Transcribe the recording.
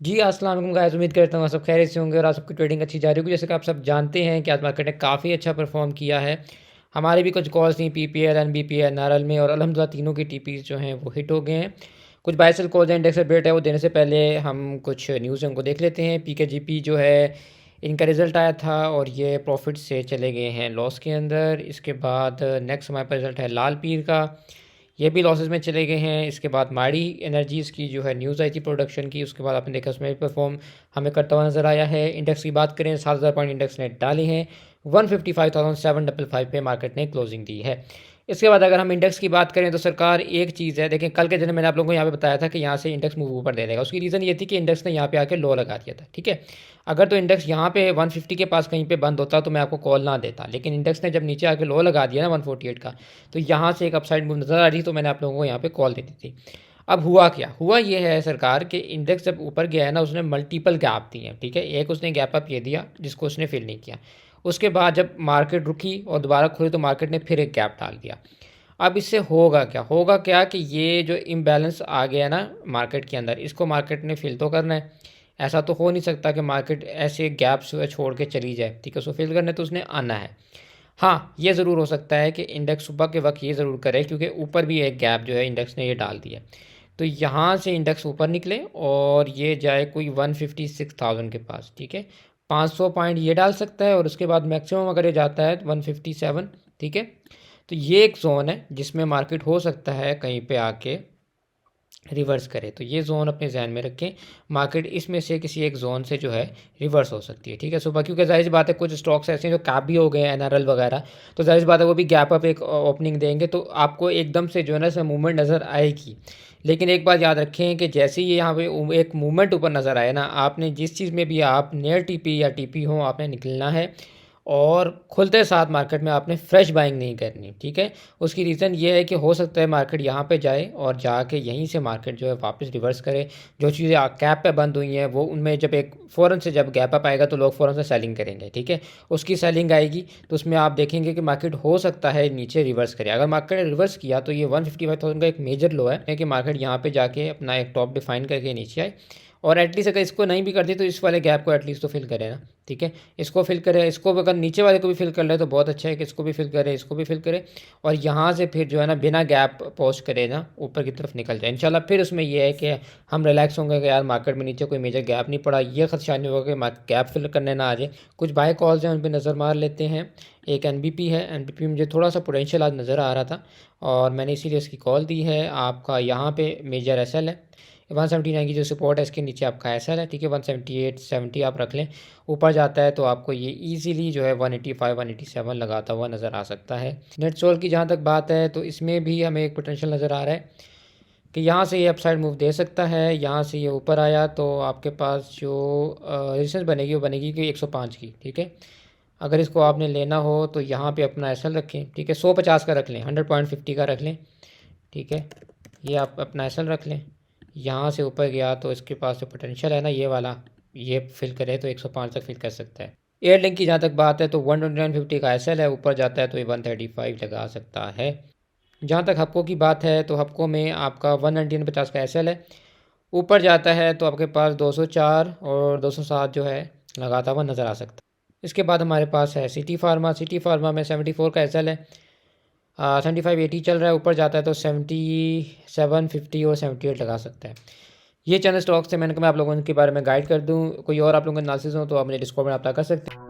जी, अस्सलाम वालेकुम गाइस। उम्मीद करता हूँ आप सब खैरियत से होंगे और आप सबकी ट्रेडिंग अच्छी जा रही होगी। जैसे कि आप सब जानते हैं कि आज मार्केट ने काफ़ी अच्छा परफॉर्म किया है। हमारी भी कुछ कॉल्स थी पीपीएल, एनबीपीएल, एनआरएल में और अल्हम्दुलिल्लाह तीनों की टीपीज़ जो हैं वो हिट हो गए हैं। कुछ बाय सेल कॉल्स हैं, इंडेक्स अपडेट है, वो देने से पहले हम कुछ न्यूज़ हैं उनको देख लेते हैं। पीकेजीपी जो है इनका रिज़ल्ट आया था और ये प्रॉफिट से चले गए हैं लॉस के अंदर। इसके बाद नेक्स्ट हमारे पास रिज़ल्ट है लाल पीर का, ये भी लॉसेस में चले गए हैं। इसके बाद माड़ी एनर्जीज़ की जो है न्यूज़ आई थी प्रोडक्शन की, उसके बाद आपने देखा उसमें भी परफॉर्म हमें करता हुआ नज़र आया है। इंडेक्स की बात करें 7,000 पॉइंट इंडेक्स ने डाले हैं, 155,755 पे मार्केट ने क्लोजिंग दी है। इसके बाद अगर हम इंडेक्स की बात करें तो सरकार एक चीज़ है, देखें कल के दिन मैंने आप लोगों को यहाँ पे बताया था कि यहाँ से इंडेक्स मूव ऊपर दे देगा। उसकी रीज़न ये थी कि इंडेक्स ने यहाँ पे आके लो लगा दिया था, ठीक है। अगर तो इंडेक्स यहाँ पे 150 के पास कहीं पे बंद होता तो मैं आपको कॉल ना देता, लेकिन इंडेक्स ने जब नीचे आके लो लगा दिया ना 148 का, तो यहाँ से एक अपसाइड मूव नज़र आ रही, तो मैंने आप लोगों को यहाँ पे कॉल दे दी थी। अब हुआ क्या, हुआ ये है सरकार के इंडेक्स जब ऊपर गया है ना, उसने मल्टीपल गैप दिए हैं, ठीक है। एक उसने गैप अप ये दिया जिसको उसने फिल नहीं किया। उसके बाद जब मार्केट रुकी और दोबारा खुली तो मार्केट ने फिर एक गैप डाल दिया। अब इससे होगा क्या कि ये जो इम्बैलेंस आ गया ना मार्केट के अंदर, इसको मार्केट ने फिल तो करना है। ऐसा तो हो नहीं सकता कि मार्केट ऐसे गैप्स छोड़ के चली जाए, ठीक है। उसको फिल करने तो उसने आना है। हाँ, ये ज़रूर हो सकता है कि इंडेक्स सुबह के वक्त ये ज़रूर करे, क्योंकि ऊपर भी एक गैप जो है इंडेक्स ने ये डाल दिया। तो यहाँ से इंडेक्स ऊपर निकले और ये जाए कोई 156,000 के पास, ठीक है। 500 पॉइंट ये डाल सकता है और उसके बाद मैक्सिमम अगर ये जाता है 157, ठीक है। तो ये एक ज़ोन है जिसमें मार्केट हो सकता है कहीं पे आके रिवर्स करे, तो ये ज़ोन अपने जहन में रखें। मार्केट इसमें से किसी एक ज़ोन से जो है रिवर्स हो सकती है, ठीक है सुबह, क्योंकि जाहिर सी बात है कुछ स्टॉक्स ऐसे हैं जो कैप भी हो गए एनआरएल वगैरह, तो जाहिर सी बात है वो भी गैप अप एक ओपनिंग देंगे, तो आपको एकदम से जो है ना इसमें मूवमेंट नज़र आएगी। लेकिन एक बात याद रखें कि जैसे ही यहाँ पे एक मूवमेंट ऊपर नज़र आए ना, आपने जिस चीज़ में भी आप नियर टीपी या टीपी हो आपने निकलना है और खुलते साथ मार्केट में आपने फ्रेश बाइंग नहीं करनी, ठीक है। उसकी रीज़न ये है कि हो सकता है मार्केट यहाँ पे जाए और जाके यहीं से मार्केट जो है वापस रिवर्स करे। जो चीज़ें कैप पे बंद हुई हैं वो उनमें जब एक फ़ौरन से जब गैप अप आएगा तो लोग फ़ौरन से सेलिंग करेंगे, ठीक है। उसकी सेलिंग आएगी तो उसमें आप देखेंगे कि मार्केट हो सकता है नीचे रिवर्स करे। अगर मार्केट ने रिवर्स किया तो ये 155,000 का एक मेजर लो है कि मार्केट यहाँ पर जाके अपना एक टॉप डिफाइन करके नीचे आए, और एटलीस्ट अगर इसको नहीं भी करती तो इस वाले गैप को एटलीस्ट तो फिल करे ना, ठीक है। इसको फिल करे, इसको अगर नीचे वाले को भी फिल कर ले तो बहुत अच्छा है कि इसको भी फिल करे, इसको भी फिल करे, और यहाँ से फिर जो है ना बिना गैप पोस्ट करे ना ऊपर की तरफ निकल जाए इंशाल्लाह। फिर उसमें यह है कि हम रिलैक्स होंगे कि यार मार्केट में नीचे कोई मेजर गैप नहीं पड़ा, ये खदशा नहीं होगा कि गैप फिल करने ना आ जाए। कुछ बाय कॉल्स हैं उन पर नज़र मार लेते हैं। एक एनबीपी है, एनबीपी में मुझे थोड़ा सा पोटेंशियल आज नज़र आ रहा था और मैंने इसीलिए इसकी कॉल दी है। आपका यहाँ पे मेजर एसएल है 179 की जो सपोर्ट है, इसके नीचे आपका एसएल है, ठीक है। 178 70 आप रख लें। ऊपर जाता है तो आपको ये इजीली जो है 185 187 लगाता हुआ नज़र आ सकता है। नेट सोल की जहाँ तक बात है तो इसमें भी हमें एक पोटेंशियल नज़र आ रहा है कि यहाँ से ये अपसाइड मूव दे सकता है। यहाँ से ये ऊपर आया तो आपके पास जो रेजिस्टेंस बनेगी वो बनेगी कि 105 की, ठीक है। अगर इसको आपने लेना हो तो यहाँ पे अपना एसएल रखें, ठीक है। 150 का रख लें, 100.50 का रख लें, ठीक है। ये आप अपना एसएल रख लें। यहाँ से ऊपर गया तो इसके पास जो पोटेंशियल है ना ये वाला, ये फिल करे तो 105 तक फिल कर सकता है। एयर लिंक की जहाँ तक बात है तो 129.50 का एसएल है, ऊपर जाता है तो ये 135 लगा सकता है। जहाँ तक हप्को की बात है तो हप्को में आपका 119.50 का एसएल है, ऊपर जाता है तो आपके पास 204 और 207 जो है लगाता हुआ नज़र आ सकता है। इसके बाद हमारे पास है सिटी फार्मा। सिटी फार्मा में 74 का एसएल है, 7580 चल रहा है, ऊपर जाता है तो 7750 और 78 लगा सकता है। ये चंद स्टॉक्स थे, मैंने कहा मैं आप लोगों के बारे में गाइड कर दूं। कोई और आप लोगों के एनालिसिस हो तो आप मुझे डिस्कॉर्ड में अप्लाई कर सकते हैं।